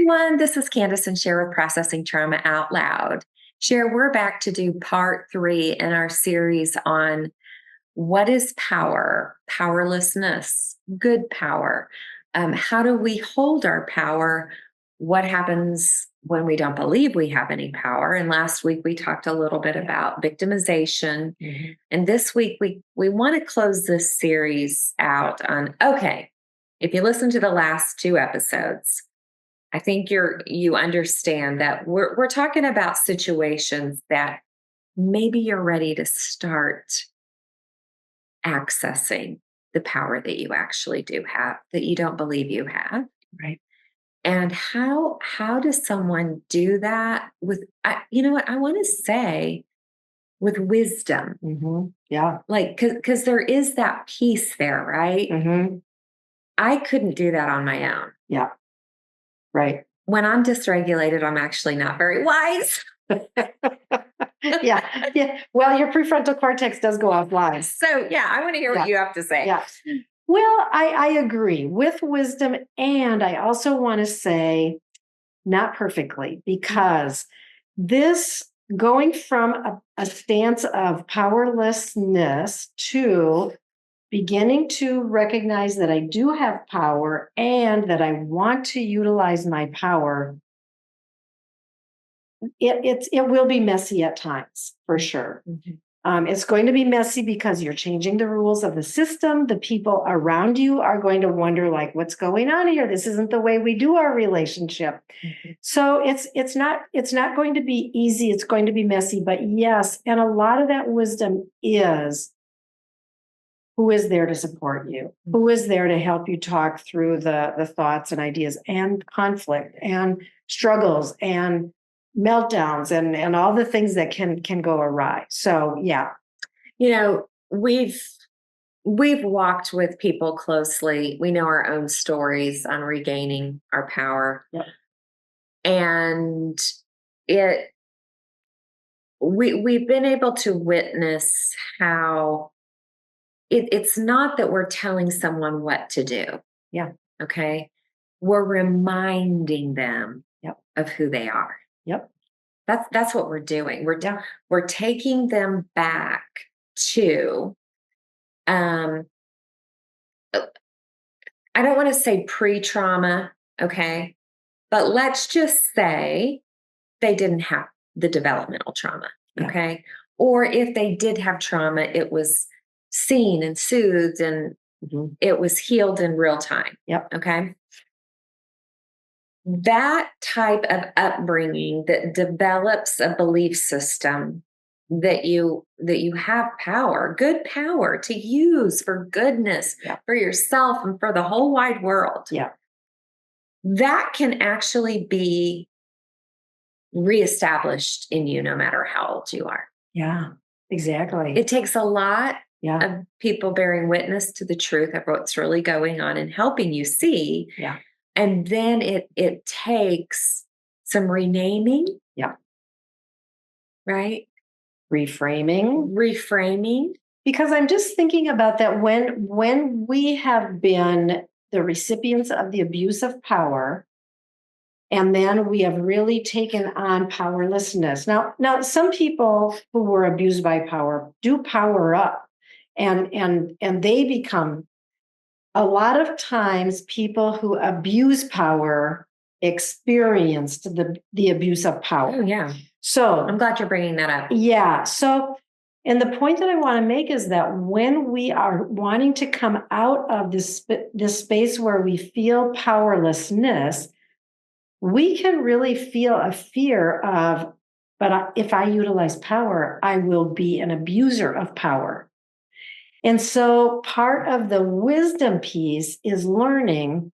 everyone. This is Kandace and Sher with Processing Trauma Out Loud. Sher, we're back to do part 3 in our series on what is power, powerlessness, good power. How do we hold our power? What happens when we don't believe we have any power? And last week we talked a little bit about victimization. Mm-hmm. And this week we want to close this series out on, okay, if you listen to the last 2 episodes, I think you understand that we're talking about situations that maybe you're ready to start accessing the power that you actually do have, that you don't believe you have. Right. And how does someone do that with, you know what, I want to say with wisdom. Mm-hmm. Yeah. Like, because there is that piece there, right? Mm-hmm. I couldn't do that on my own. Yeah. Right. When I'm dysregulated, I'm actually not very wise. Yeah. Well, your prefrontal cortex does go offline. So, yeah, I want to hear what you have to say. Yeah. Well, I agree with wisdom. And I also want to say not perfectly, because this going from a stance of powerlessness to beginning to recognize that I do have power and that I want to utilize my power, it will be messy at times, for sure. Mm-hmm. It's going to be messy because you're changing the rules of the system. The people around you are going to wonder, like, what's going on here? This isn't the way we do our relationship. Mm-hmm. So it's not going to be easy. It's going to be messy, but yes. And a lot of that wisdom is who is there to support you, who is there to help you talk through the thoughts and ideas and conflict and struggles and meltdowns and all the things that can go awry. So, yeah. You know, we've walked with people closely. We know our own stories on regaining our power. Yep. And we've been able to witness how it's not that we're telling someone what to do. Yeah. Okay. We're reminding them of who they are. Yep. That's what we're doing. We're taking them back to, I don't want to say pre-trauma, okay? But let's just say they didn't have the developmental trauma, okay? Or if they did have trauma, it was seen and soothed and it was healed in real time. Yep. Okay. That type of upbringing that develops a belief system that you have power, good power to use for goodness, for yourself and for the whole wide world. Yeah. That can actually be reestablished in you no matter how old you are. Yeah, exactly. It takes a lot of people bearing witness to the truth of what's really going on and helping you see. Yeah. And then it takes some renaming. Yeah. Right? Reframing. Because I'm just thinking about that when we have been the recipients of the abuse of power, and then we have really taken on powerlessness. Now, some people who were abused by power do power up, and they become, a lot of times people who abuse power experienced the abuse of power. Oh, yeah. So I'm glad you're bringing that up. Yeah. So, and the point that I want to make is that when we are wanting to come out of this space where we feel powerlessness, we can really feel a fear of, but if I utilize power, I will be an abuser of power. And so part of the wisdom piece is learning,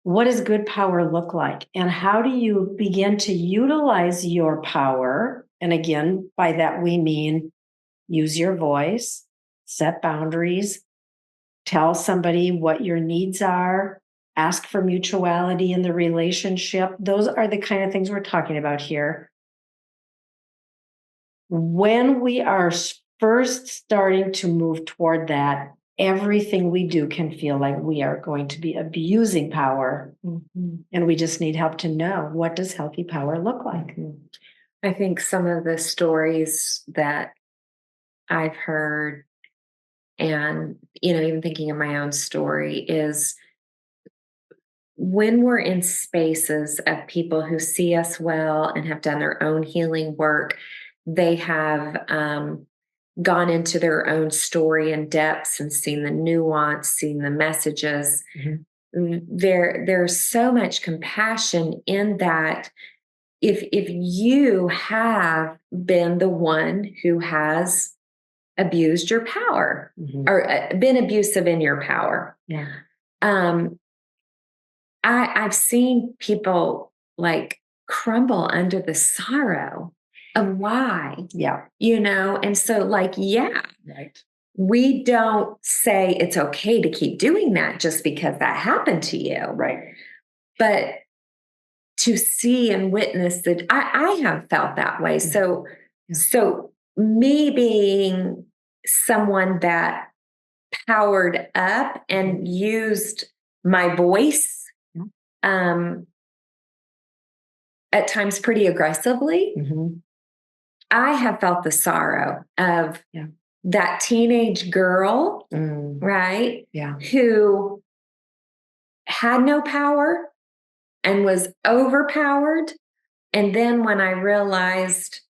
what does good power look like? And how do you begin to utilize your power? And again, by that we mean use your voice, set boundaries, tell somebody what your needs are, ask for mutuality in the relationship. Those are the kind of things we're talking about here. When we are first starting to move toward that, everything we do can feel like we are going to be abusing power. And we just need help to know, what does healthy power look like? I think some of the stories that I've heard, and, even thinking of my own story, is when we're in spaces of people who see us well and have done their own healing work, they have gone into their own story and depths and seen the nuance, seen the messages. There's so much compassion in that. If you have been the one who has abused your power, or been abusive in your power, I've seen people like crumble under the sorrow of why. And so, Right. we don't say it's okay to keep doing that just because that happened to you. Right. But to see and witness that, I have felt that way. So me being someone that powered up and used my voice at times pretty aggressively, I have felt the sorrow of that teenage girl, right? Who had no power and was overpowered. And then when I realized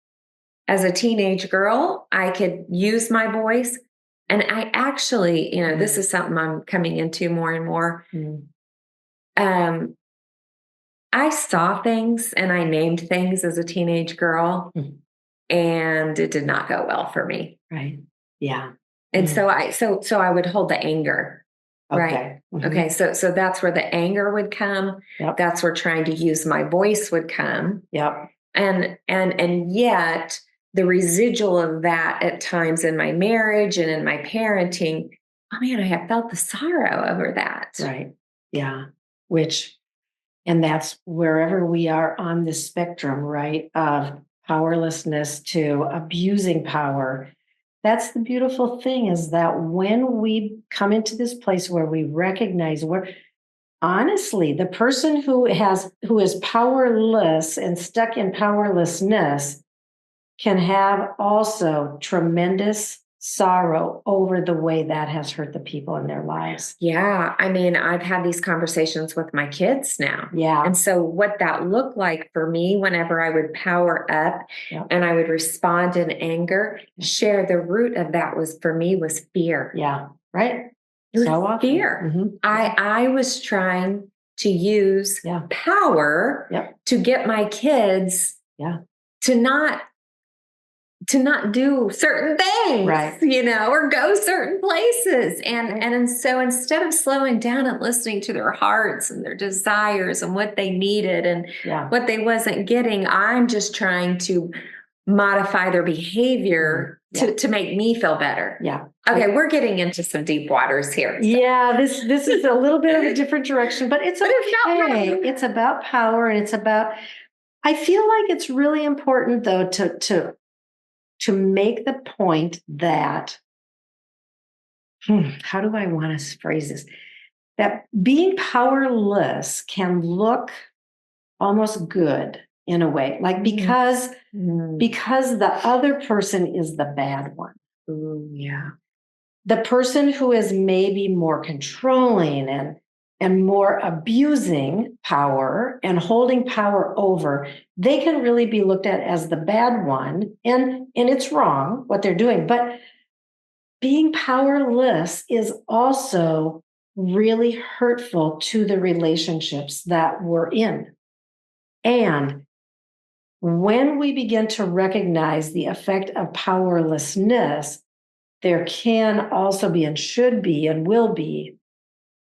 as a teenage girl, I could use my voice. And I actually, this is something I'm coming into more and more. I saw things and I named things as a teenage girl, and it did not go well for me. Right. Yeah. And so I would hold the anger. Right. Okay. So that's where the anger would come. That's where trying to use my voice would come. And yet the residual of that at times in my marriage and in my parenting, oh man, I have felt the sorrow over that. Right. Yeah. And that's wherever we are on the spectrum, right? Of powerlessness to abusing power. That's the beautiful thing, is that when we come into this place where we recognize honestly, the person who is powerless and stuck in powerlessness can have also tremendous sorrow over the way that has hurt the people in their lives. Yeah. I mean, I've had these conversations with my kids now. And so what that looked like for me whenever I would power up and I would respond in anger, share the root of that was fear. Right. It was fear. I was trying to use power to get my kids to not do certain things, or go certain places. And so instead of slowing down and listening to their hearts and their desires and what they needed and what they wasn't getting, I'm just trying to modify their behavior to make me feel better. Okay, we're getting into some deep waters here. This is a little bit of a different direction, but it's okay. It's about power, and it's about, I feel like it's really important though to make the point that, how do I want to phrase this? That being powerless can look almost good in a way, like because the other person is the bad one. The person who is maybe more controlling and more abusing power and holding power over, they can really be looked at as the bad one. And it's wrong what they're doing. But being powerless is also really hurtful to the relationships that we're in. And when we begin to recognize the effect of powerlessness, there can also be, and should be, and will be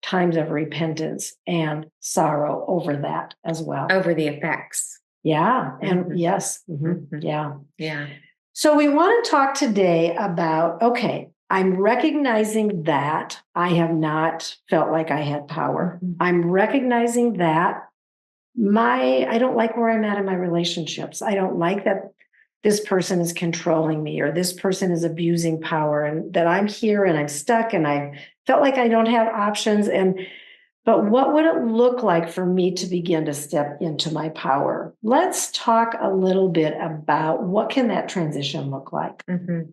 times of repentance and sorrow over that as well. Over the effects. And yes. So we want to talk today about, okay, I'm recognizing that I have not felt like I had power. I'm recognizing that I don't like where I'm at in my relationships. I don't like that this person is controlling me, or this person is abusing power, and that I'm here and I'm stuck and I felt like I don't have options. But what would it look like for me to begin to step into my power? Let's talk a little bit about what can that transition look like? Mm-hmm.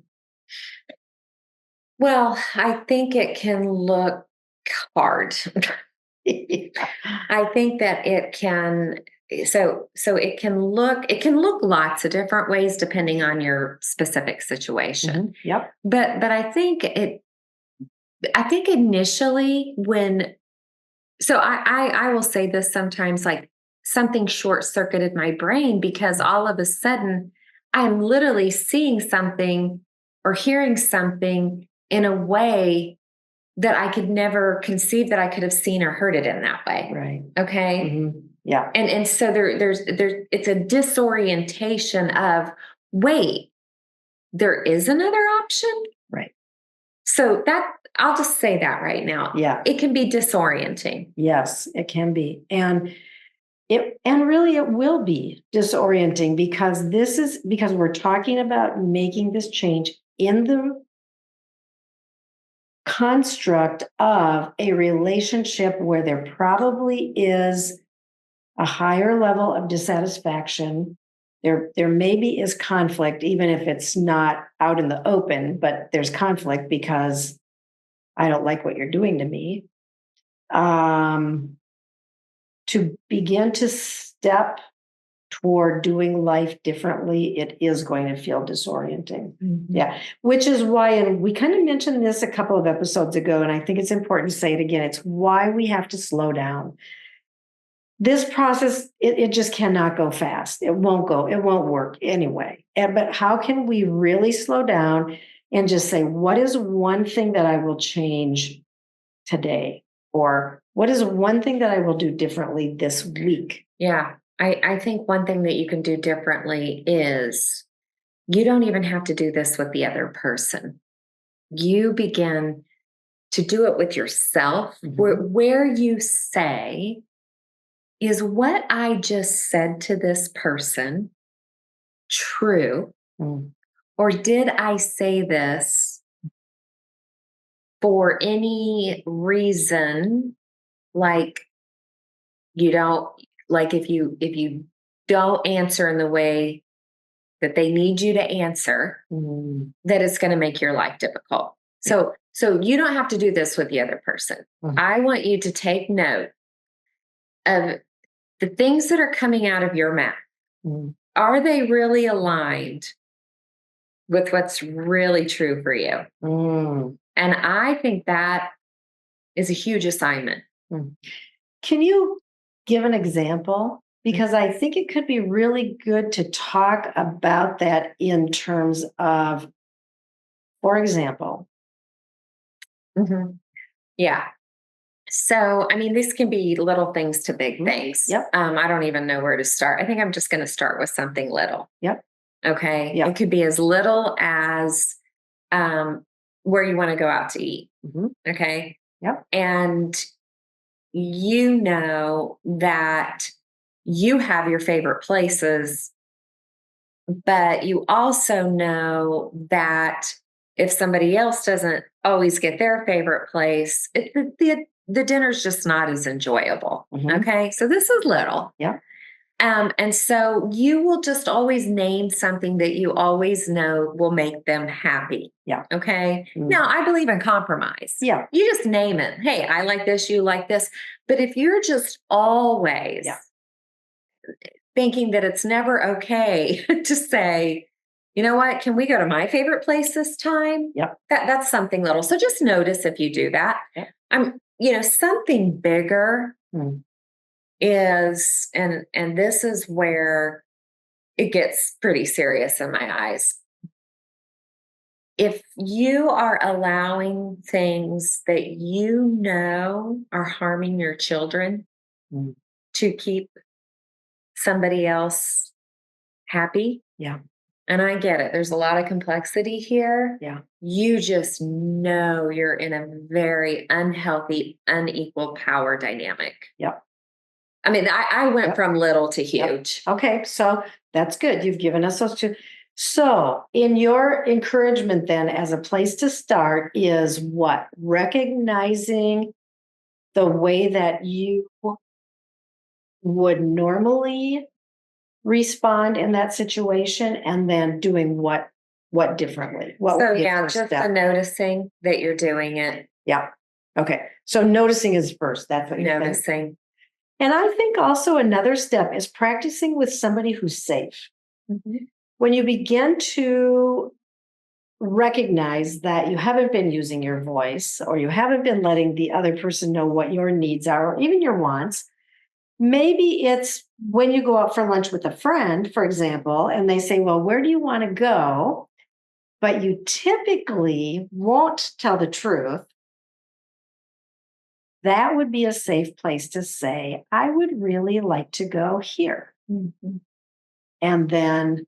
Well, I think it can look hard. I think that it can it can look lots of different ways depending on your specific situation. Mm-hmm. Yep. But I think initially when I will say this sometimes, like something short circuited my brain because all of a sudden I'm literally seeing something or hearing something in a way that I could never conceive that I could have seen or heard it in that way. Right. Okay. Mm-hmm. Yeah. And so there's it's a disorientation of, wait, there is another option. Right. So that I'll just say that right now. Yeah. It can be disorienting. Yes, it can be. And really it will be disorienting because we're talking about making this change in the construct of a relationship where there probably is a higher level of dissatisfaction. There maybe is conflict, even if it's not out in the open, but there's conflict because I don't like what you're doing to me. To begin to step toward doing life differently, it is going to feel disorienting. Mm-hmm. Yeah. Which is why, and we kind of mentioned this a couple of episodes ago, and I think it's important to say it again. It's why we have to slow down. This process, it just cannot go fast. It won't work anyway. But how can we really slow down and just say, what is one thing that I will change today? Or what is one thing that I will do differently this week? Yeah. I think one thing that you can do differently is you don't even have to do this with the other person. You begin to do it with yourself, mm-hmm. where you say, is what I just said to this person true? Mm. Or did I say this for any reason? Like, you don't, like if you don't answer in the way that they need you to answer, that it's going to make your life difficult. So you don't have to do this with the other person. Mm-hmm. I want you to take note of the things that are coming out of your mouth. Mm-hmm. Are they really aligned with what's really true for you? Mm-hmm. And I think that is a huge assignment. Mm-hmm. Can you give an example? Because I think it could be really good to talk about that in terms of, for example. Mm-hmm. Yeah. So, I mean, this can be little things to big things. Yep. I don't even know where to start. I think I'm just going to start with something little. Yep. Okay. Yep. It could be as little as where you want to go out to eat. Mm-hmm. Okay. Yep. And you know that you have your favorite places, but you also know that if somebody else doesn't always get their favorite place, the dinner's just not as enjoyable. Mm-hmm. Okay. So this is little. Yeah. And so you will just always name something that you always know will make them happy. Yeah. Okay. Mm. Now, I believe in compromise. Yeah. You just name it. Hey, I like this, you like this. But if you're just always thinking that it's never okay to say, you know what, can we go to my favorite place this time? Yep. That's something little. So just notice if you do that. Yep. Something bigger. Mm. Is and this is where it gets pretty serious in my eyes. If you are allowing things that you know are harming your children to keep somebody else happy. Yeah. And I get it. There's a lot of complexity here. Yeah. You just know you're in a very unhealthy, unequal power dynamic. Yep. I mean, I went from little to huge. Yep. Okay, so that's good. You've given us those two. So, in your encouragement, then, as a place to start, is what? Recognizing the way that you would normally respond in that situation, and then doing what differently? What So would be a yeah, first just the step? noticing that you're doing it, Yeah. Okay. So noticing is first. That's what you think. noticing. And I think also another step is practicing with somebody who's safe. Mhm. When you begin to recognize that you haven't been using your voice, or you haven't been letting the other person know what your needs are, or even your wants, maybe it's when you go out for lunch with a friend, for example, and they say, well, where do you want to go? But you typically won't tell the truth. That would be a safe place to say, I would really like to go here. Mhm. And then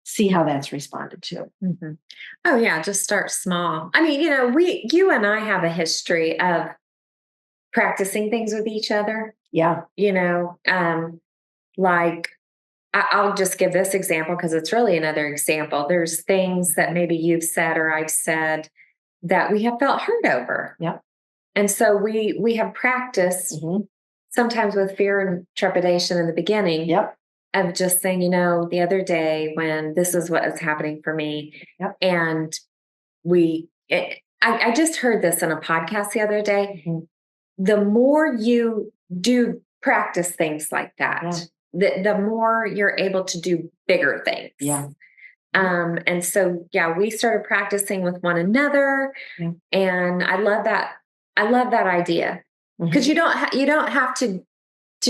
see how that's responded to. Mhm. Oh yeah, just start small. I mean, you and I have a history of practicing things with each other, Yeah. you know, like I'll just give this example because it's really another example. There's things that maybe you've said or I've said that we have felt hurt over. Yep. And so we have practiced Mhm. sometimes with fear and trepidation in the beginning Yep. of just saying, the other day when this is what is happening for me. Yep. And I just heard this in a podcast the other day. Mhm. The more you do practice things like that, the more you're able to do bigger things. Yeah. And so, yeah, we started practicing with one another, Yeah. and I love that. I love that idea because Mhm. you don't have to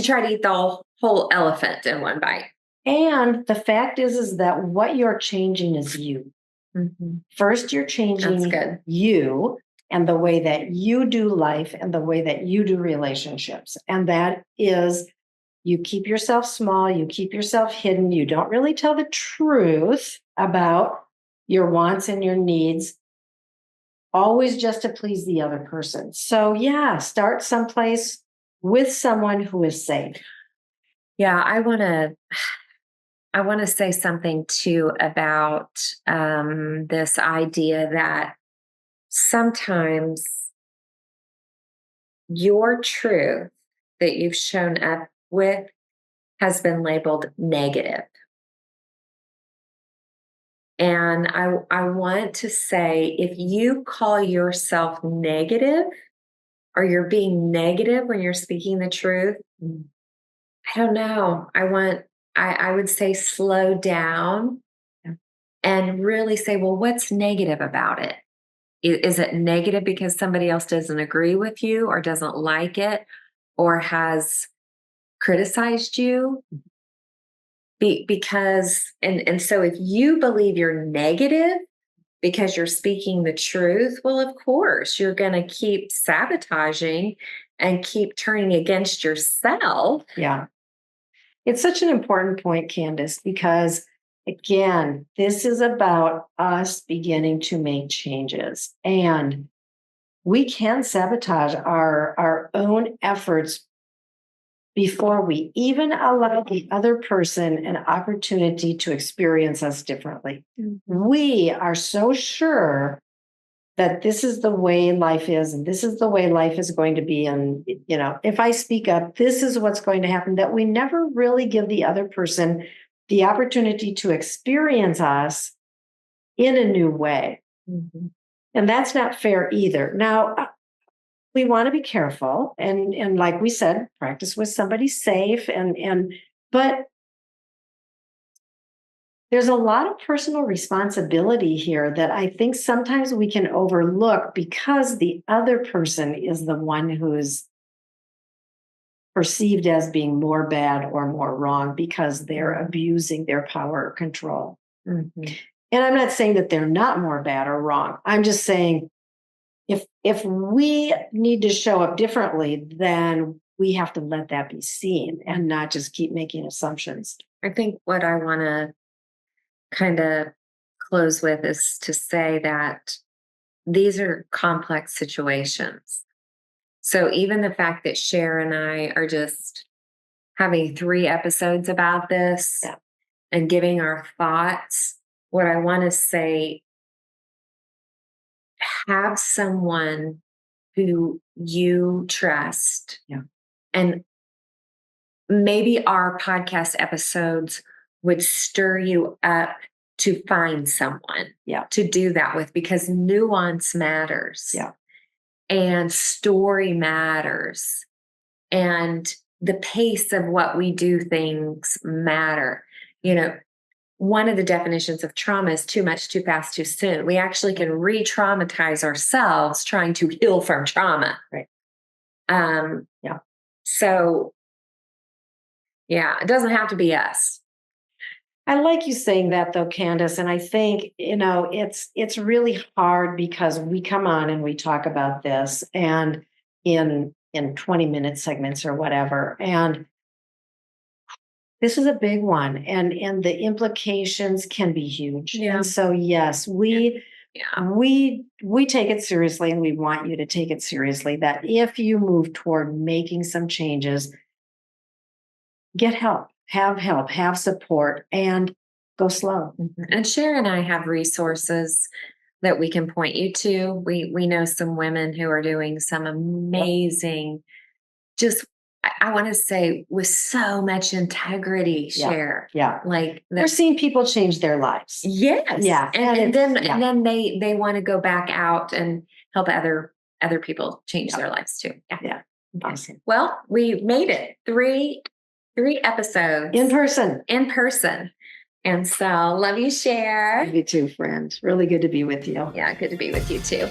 try to eat the whole elephant in one bite. And the fact is that what you're changing is you. Mm-hmm. First, you're That's changing good. you and the way that you do life and the way that you do relationships. And that is, you keep yourself small, you keep yourself hidden, you don't really tell the truth about your wants and your needs, always just to please the other person. So, yeah, start someplace with someone who is safe. Yeah, I want to say something too about this idea that sometimes your truth that you've shown up with has been labeled negative. And I want to say, if you call yourself negative or you're being negative when you're speaking the truth, I don't know. I would say slow down and really say, well, what's negative about it? Is it negative because somebody else doesn't agree with you or doesn't like it or has criticized you? And so if you believe you're negative because you're speaking the truth, well, of course, you're going to keep sabotaging and keep turning against yourself. Yeah. It's such an important point, Kandace, because again, this is about us beginning to make changes. And we can sabotage our own efforts before we even allow the other person an opportunity to experience us differently. Mm-hmm. We are so sure that this is the way life is and this is the way life is going to be. And, if I speak up, this is what's going to happen, that we never really give the other person the opportunity to experience us in a new way. Mm-hmm. And that's not fair either. Now, we want to be careful and like we said, practice with somebody safe but there's a lot of personal responsibility here that I think sometimes we can overlook because the other person is the one who's perceived as being more bad or more wrong because they're abusing their power or control. Mm-hmm. And I'm not saying that they're not more bad or wrong. I'm just saying if we need to show up differently, then we have to let that be seen and not just keep making assumptions. I think what I want to kind of close with is to say that these are complex situations. So even the fact that Cher and I are just having 3 episodes about this, Yeah. and giving our thoughts, what I want to say, have someone who you trust. Yeah. And maybe our podcast episodes would stir you up to find someone to do that with, because nuance matters. Yeah. And story matters. And the pace of what we do things matter. You know, one of the definitions of trauma is too much, too fast, too soon. We actually can re-traumatize ourselves trying to heal from trauma. Right. So, yeah, it doesn't have to be us. I like you saying that though, Kandace. And I think, it's really hard because we come on and we talk about this and in 20-minute segments or whatever. And this is a big one. And the implications can be huge. Yeah. And so yes, we take it seriously, and we want you to take it seriously, that if you move toward making some changes, get help, have support, and go slow. And Sher and I have resources that we can point you to. We know some women who are doing some amazing, just I want to say with so much integrity, Sher. Yeah. Like we're seeing people change their lives. Yes. Yeah. And then they want to go back out and help other people change their lives too. Yeah. Awesome. Well, we made it. Three episodes in person. And so love you, Sher. You too, friend. Really good to be with you. Yeah, good to be with you too.